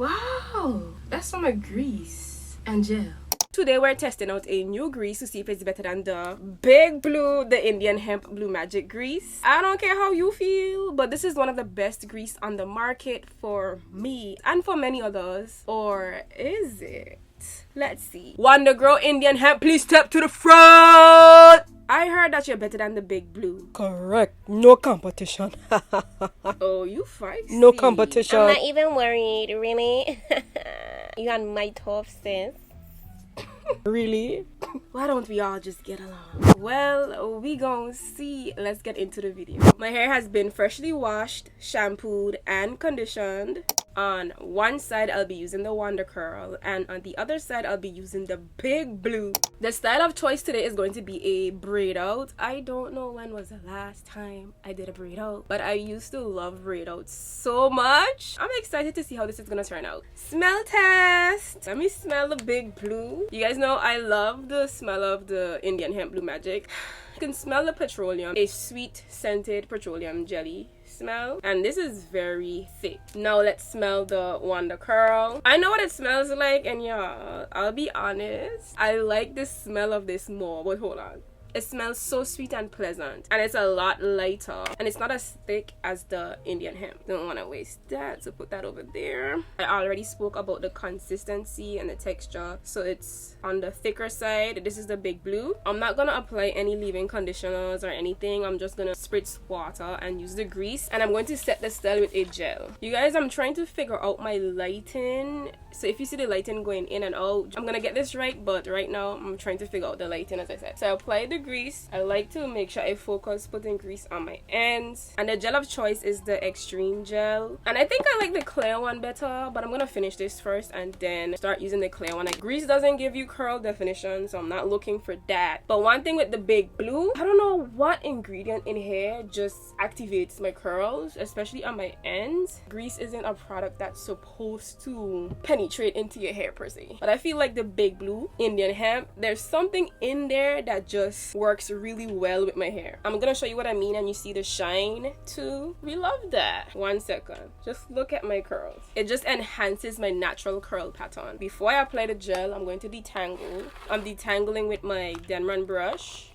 Wow, that's some grease and gel. Today we're testing out a new grease to see if it's better than the Big Blue, the Indian Hemp Blue Magic grease. I don't care how you feel, but this is one of the best grease on the market for me and for many others. Or is it? Let's see. Wonder Girl Indian Hemp, please step to the front. I heard that you're better than the Big Blue. Correct. No competition. Oh, you feisty. No competition. I'm not even worried, really. You on my top, sis. Really? Why don't we all just get along? Well, we gon' see. Let's get into the video. My hair has been freshly washed, shampooed, and conditioned. On one side, I'll be using the Wonder Curl, and on the other side, I'll be using the Big Blue. The style of choice today is going to be a braid out. I don't know when was the last time I did a braid out, but I used to love braid out so much. I'm excited to see how this is gonna turn out. Smell test. Let me smell the Big Blue. You guys know I love the smell of the Indian Hemp Blue Magic. You can smell the petroleum, a sweet scented petroleum jelly smell, and this is very thick. Now let's smell the Wonder Curl. I know what it smells like, and yeah, I'll be honest, I like the smell of this more, but hold on. It smells so sweet and pleasant, and it's a lot lighter, and it's not as thick as the Indian Hemp. Don't want to waste that, so put that over there. I already spoke about the consistency and the texture, so it's on the thicker side. This is the Big Blue. I'm not gonna apply any leave-in conditioners or anything. I'm just gonna spritz water and use the grease, and I'm going to set the style with a gel. You guys, I'm trying to figure out my lighting, so if you see the lighting going in and out, I'm gonna get this right, but right now I'm trying to figure out the lighting, as I said. So I applied the grease. I like to make sure I focus putting grease on my ends, and the gel of choice is the Xtreme gel, and I think I like the clear one better, but I'm gonna finish this first and then start using the clear one. Like, grease doesn't give you curl definition, so I'm not looking for that. But one thing with the Big Blue, I don't know what ingredient in here just activates my curls, especially on my ends. Grease isn't a product that's supposed to penetrate into your hair per se, but I feel like the Big Blue Indian Hemp, there's something in there that just works really well with my hair. I'm gonna show you what I mean, and you see the shine too. We love that. 1 second, just look at my curls. It just enhances my natural curl pattern. Before I apply the gel, I'm going to detangle. I'm detangling with my Denman brush.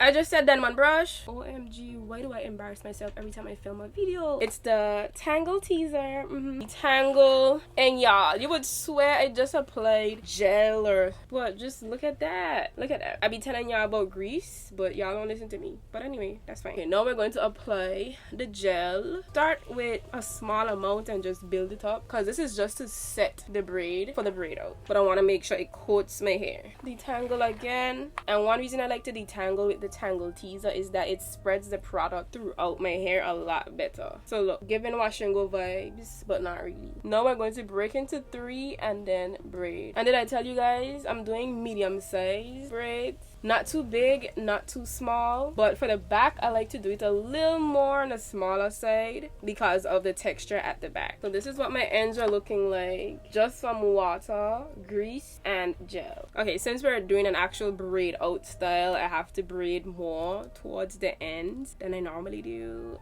I just said Denman brush. OMG, why do I embarrass myself every time I film a video? It's the Tangle Teezer. Tangle. And y'all, you would swear I just applied gel or what? Just look at that. Look at that. I be telling y'all about grease, but y'all don't listen to me. But anyway, that's fine. Okay, now we're going to apply the gel. Start with a small amount and just build it up, because this is just to set the braid for the braid out. But I want to make sure it coats my hair. Detangle again. And one reason I like to detangle with the Tangle Teezer is that it spreads the product throughout my hair a lot better. So look, giving wash and go vibes, but not really. Now we're going to break into 3 and then braid. And did I tell you guys I'm doing medium size braids? Not too big, not too small, but for the back I like to do it a little more on the smaller side because of the texture at the back. So this is what my ends are looking like, just from water, grease, and gel. Okay, since we're doing an actual braid out style, I have to braid more towards the ends than I normally do.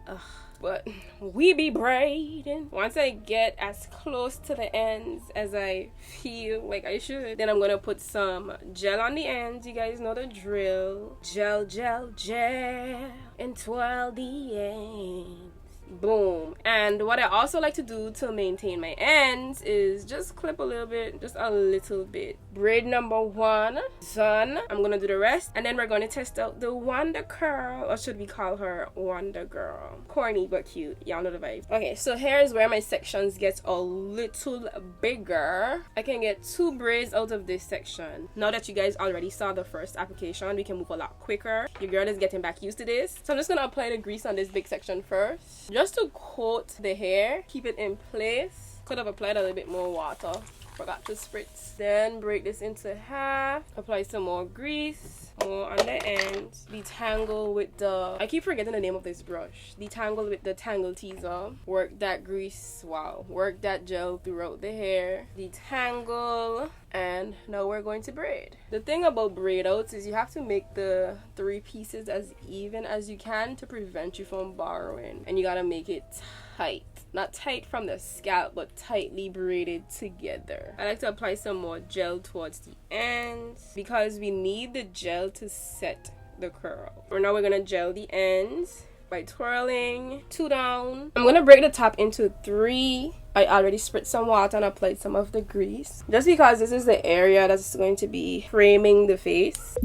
But we be braiding. Once I get as close to the ends as I feel like I should, then I'm gonna put some gel on the ends. You guys know the drill. Gel, gel, gel, and twirl the ends. Boom. And what I also like to do to maintain my ends is just clip a little bit, just a little bit. Braid number 1 done. I'm gonna do the rest, and then we're gonna test out the Wonder Curl, or should we call her Wonder Girl? Corny but cute, y'all know the vibe. Okay, so here's where my sections get a little bigger. I can get 2 braids out of this section. Now that you guys already saw the first application, we can move a lot quicker. Your girl is getting back used to this, so I'm just gonna apply the grease on this big section first, just to coat the hair, keep it in place. Could have applied a little bit more water, forgot to spritz. Then break this into half, apply some more grease. more on the ends. Detangle with the, I keep forgetting the name of this brush. Detangle with the Tangle Teezer. Work that grease, wow. Work that gel throughout the hair. Detangle. And now we're going to braid. The thing about braid outs is you have to make the 3 pieces as even as you can to prevent you from borrowing. And you gotta make it tight. Not tight from the scalp, but tightly braided together. I like to apply some more gel towards the ends because we need the gel to set the curl. Now we're gonna gel the ends by twirling 2 down. I'm gonna break the top into 3. I already spritzed some water and applied some of the grease just because this is the area that's going to be framing the face.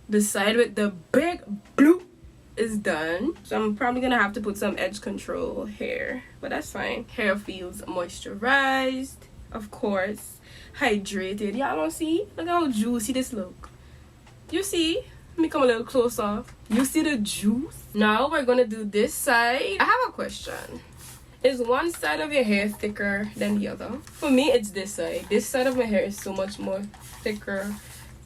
The side with the big blue is done, so I'm probably gonna have to put some edge control here, but that's fine. Hair feels moisturized, of course, hydrated. Y'all don't see? Look how juicy this look. You see? Let me come a little closer. You see the juice? Now we're gonna do this side. I have a question. Is one side of your hair thicker than the other? For me, it's this side. This side of my hair is so much more thicker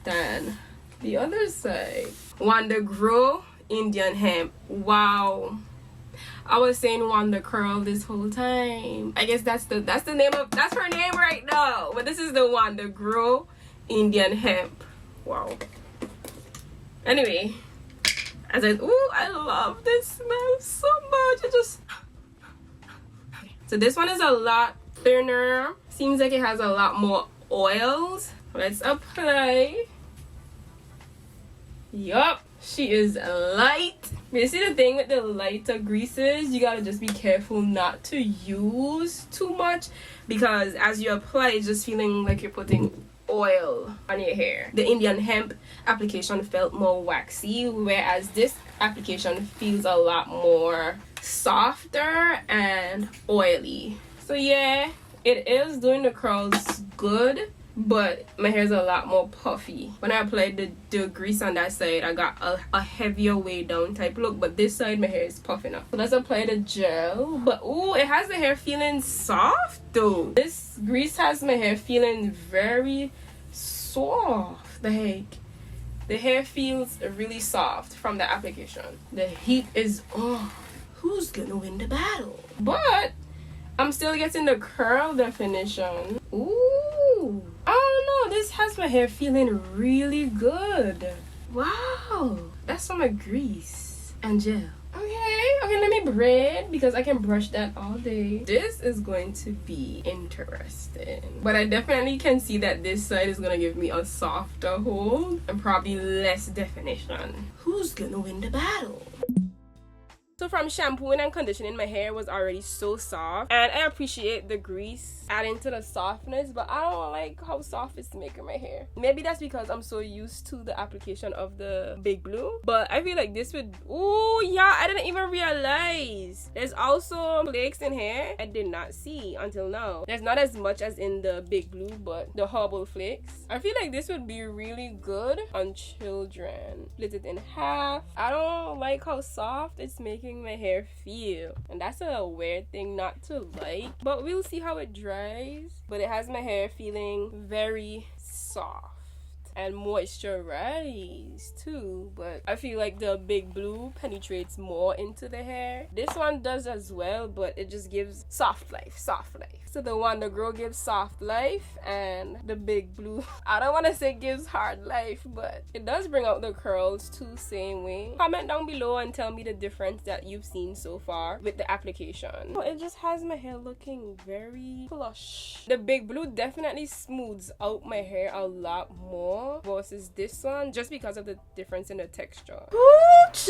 than the other side. Wonder Grow Indian Hemp. Wow. I was saying Wonder Curl this whole time. I guess that's her name right now. But this is the Wonder Grow Indian Hemp. Wow. Anyway, I love this smell so much. It just, so this one is a lot thinner. Seems like it has a lot more oils. Let's apply. Yup, she is light. You see, the thing with the lighter greases, you gotta just be careful not to use too much because as you apply, it's just feeling like you're putting oil on your hair. The Indian Hemp application felt more waxy, whereas this application feels a lot more softer and oily. So yeah, it is doing the curls good, but my hair is a lot more puffy. When I applied the grease on that side, I got a heavier way down type look, but this side my hair is puffing up. So let's apply the gel. But ooh, it has the hair feeling soft though. This grease has my hair feeling very soft. The hair feels really soft from the application. The heat is on. Who's gonna win the battle? But I'm still getting the curl definition. Ooh, I don't know, this has my hair feeling really good. Wow, that's from a grease and gel. Okay, let me braid because I can brush that all day. This is going to be interesting, but I definitely can see that this side is gonna give me a softer hold and probably less definition. Who's gonna win the battle? So from shampooing and conditioning, my hair was already so soft, and I appreciate the grease adding to the softness, but I don't like how soft it's making my hair. Maybe that's because I'm so used to the application of the Big Blue, but I feel like this would, oh yeah, I didn't even realize there's also flakes in here I did not see until now. There's not as much as in the Big Blue, but the herbal flakes. I feel like this would be really good on children. Split it in half. I don't like how soft it's making my hair feel, and that's a weird thing not to like, but we'll see how it dries. But it has my hair feeling very soft and moisturized too, but I feel like the Big Blue penetrates more into the hair. This one does as well, but it just gives soft life. So the Wonder Grow gives soft life, and the Big Blue, I don't want to say gives hard life, but it does bring out the curls too, same way. Comment down below and tell me the difference that you've seen so far with the application. Oh, it just has my hair looking very plush. The Big Blue definitely smooths out my hair a lot more versus this one, just because of the difference in the texture.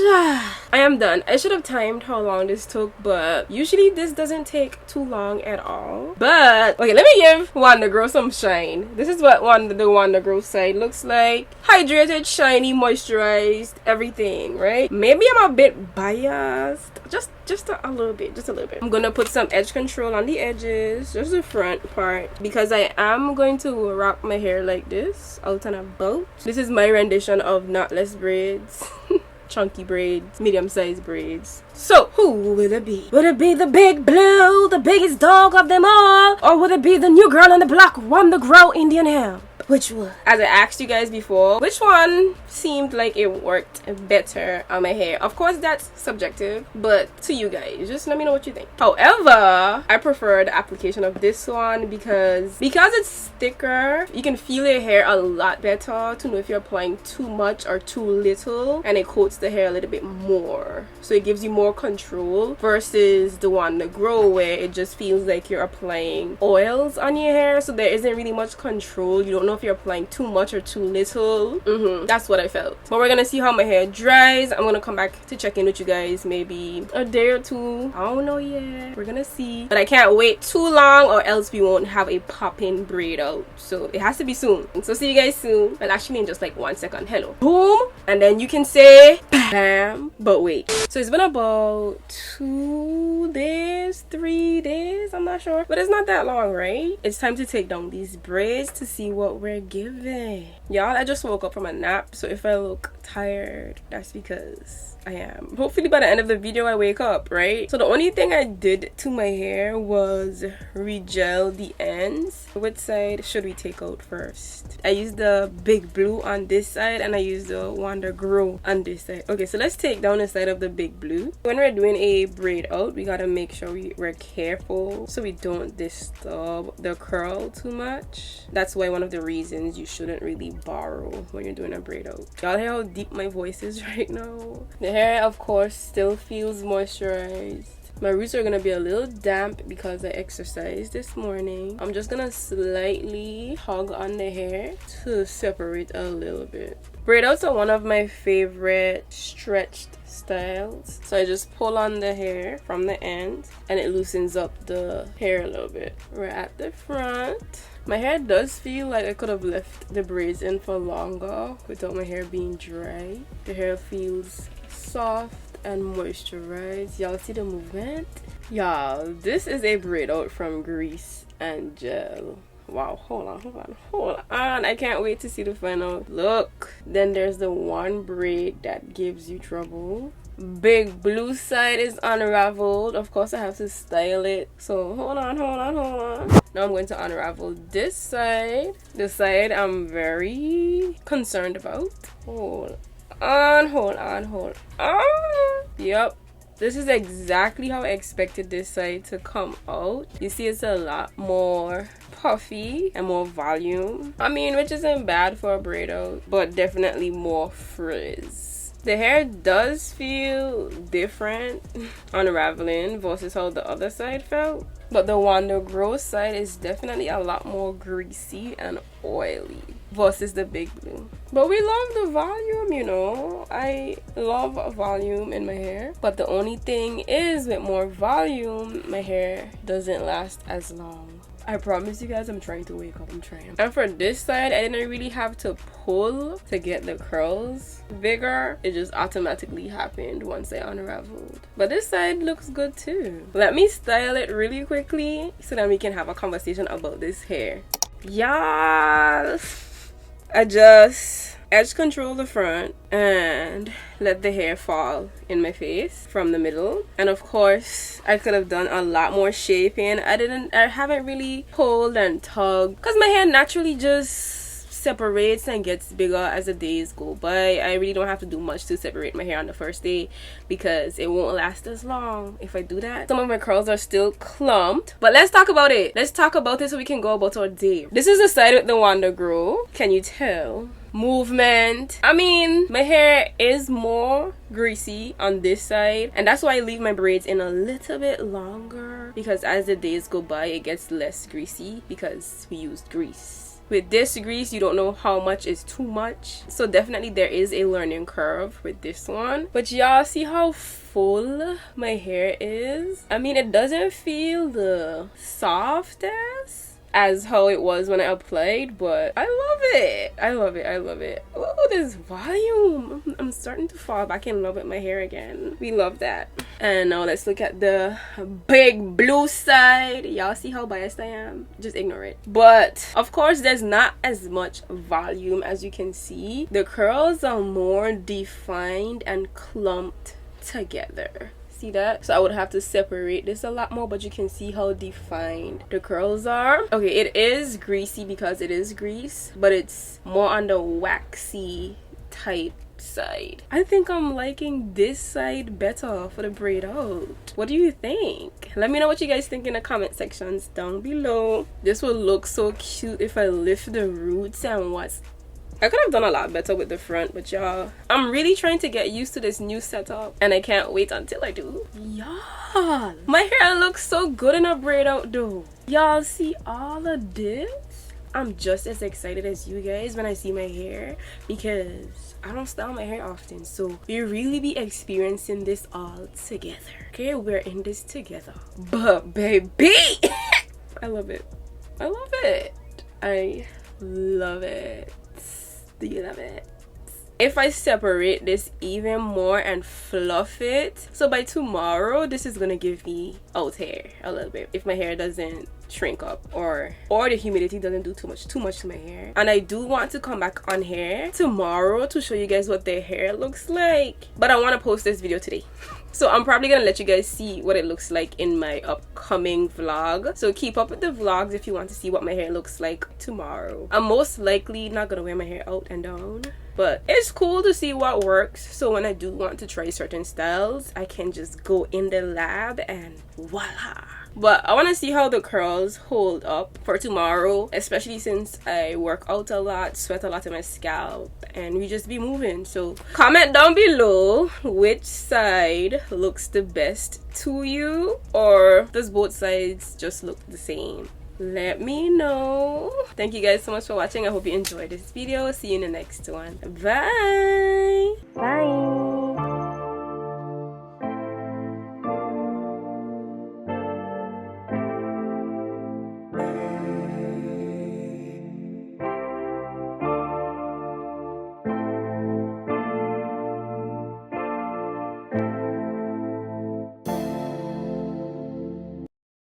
I am done. I should have timed how long this took, but usually this doesn't take too long at all. But okay, let me give Wonder Grow some shine. This is what the Wonder Grow side looks like. Hydrated, shiny, moisturized, everything, right? Maybe I'm a bit biased, just a little bit. I'm gonna put some edge control on the edges, just the front part, because I am going to rock my hair like this out and about. This is my rendition of knotless braids. Chunky braids, medium-sized braids. So who will it be? Would it be the Big Blue, the biggest dog of them all, or would it be the new girl on the block, Wonder Grow Indian Hemp? which one? As I asked you guys before, which one seemed like it worked better on my hair? Of course, that's subjective, but to you guys, just let me know what you think. However, I prefer the application of this one because it's thicker. You can feel your hair a lot better to know if you're applying too much or too little, and it coats the hair a little bit more, so it gives you more control versus the one that grow where it just feels like you're applying oils on your hair, so there isn't really much control. You don't know if you're applying too much or too little. That's what I felt. But we're gonna see how my hair dries. I'm gonna come back to check in with you guys maybe a day or two. I don't know yet, we're gonna see, but I can't wait too long or else we won't have a popping braid out, so it has to be soon. So see you guys soon. Well, actually in just like 1 second. Hello, boom, and then you can say bam. But wait, so it's been about 2 days, 3 days, I'm not sure, but it's not that long, right? It's time to take down these braids to see what we're giving. Y'all, I just woke up from a nap, so if I look tired, that's because I am. Hopefully by the end of the video I wake up, right? So the only thing I did to my hair was regel the ends. Which side should we take out first? I used the big blue on this side and I used the Wonder Grow on this side. Okay, so let's take down the side of the big blue. When we're doing a braid out, we gotta make sure we're careful so we don't disturb the curl too much. That's why one of the reasons you shouldn't really borrow when you're doing a braid out. Y'all hear how deep my voice is right now? The hair, of course, still feels moisturized. My roots are gonna be a little damp because I exercised this morning. I'm just gonna slightly hug on the hair to separate a little bit. Braid outs are one of my favorite stretched styles. So I just pull on the hair from the end and it loosens up the hair a little bit. We're at the front. My hair does feel like I could have left the braids in for longer without my hair being dry. The hair feels soft and moisturized. Y'all see the movement? Y'all, this is a braid out from Grease and Gel. Wow, hold on. I can't wait to see the final look. Then there's the one braid that gives you trouble. Big blue side is unraveled. Of course I have to style it, so hold on. Now I'm going to unravel this side, the side I'm very concerned about. Hold on. Yep, this is exactly how I expected this side to come out. You see, it's a lot more puffy and more volume. I mean, which isn't bad for a braid out, but definitely more frizz. The hair does feel different unraveling versus how the other side felt, but the Wonder Grow side is definitely a lot more greasy and oily versus the big blue. But we love the volume, you know. I love volume in my hair, but the only thing is with more volume, my hair doesn't last as long. I promise you guys, I'm trying to wake up. I'm trying. And for this side, I didn't really have to pull to get the curls bigger. It just automatically happened once I unraveled. But this side looks good too. Let me style it really quickly so that we can have a conversation about this hair. Yes. I just edge control the front and let the hair fall in my face from the middle. And of course I could have done a lot more shaping. I haven't really pulled and tugged because my hair naturally just separates and gets bigger as the days go by. I really don't have to do much to separate my hair on the first day because it won't last as long if I do that. Some of my curls are still clumped, but let's talk about it. Let's talk about it so we can go about our day. This is the side with the Wonder Grow. Can you tell? Movement. I mean, my hair is more greasy on this side, and that's why I leave my braids in a little bit longer, because as the days go by it gets less greasy because we used grease. With this grease, you don't know how much is too much, so definitely there is a learning curve with this one. But y'all see how full my hair is? I mean, it doesn't feel the softest as how it was when I applied, but I love it. I love it. Oh, this volume. I'm starting to fall back in love with my hair again. We love that. And now let's look at the big blue side. Y'all see how biased I am? Just ignore it. But of course there's not as much volume as you can see. The curls are more defined and clumped together. See that? So I would have to separate this a lot more, but you can see how defined the curls are. Okay, it is greasy because it is grease, but it's more on the waxy type side. I think I'm liking this side better for the braid out. What do you think? Let me know what you guys think in the comment sections down below. This will look so cute if I lift the roots and what's. I could have done a lot better with the front, but y'all, I'm really trying to get used to this new setup and I can't wait until I do. Y'all, my hair looks so good in a braid out though. Y'all see all of this? I'm just as excited as you guys when I see my hair because I don't style my hair often, so we really be experiencing this all together. Okay, we're in this together. But baby, I love it. I love it. I love it. Do you love it? If I separate this even more and fluff it, so by tomorrow this is gonna give me out hair a little bit if my hair doesn't shrink up or the humidity doesn't do too much to my hair. And I do want to come back on hair tomorrow to show you guys what the hair looks like, but I want to post this video today. So I'm probably gonna let you guys see what it looks like in my upcoming vlog. So keep up with the vlogs if you want to see what my hair looks like tomorrow. I'm most likely not gonna wear my hair out and down, but it's cool to see what works. So when I do want to try certain styles, I can just go in the lab and voila. But I want to see how the curls hold up for tomorrow, especially since I work out a lot, sweat a lot in my scalp, and we just be moving. So comment down below which side looks the best to you, or does both sides just look the same? Let me know. Thank you guys so much for watching. I hope you enjoyed this video. See you in the next one. Bye.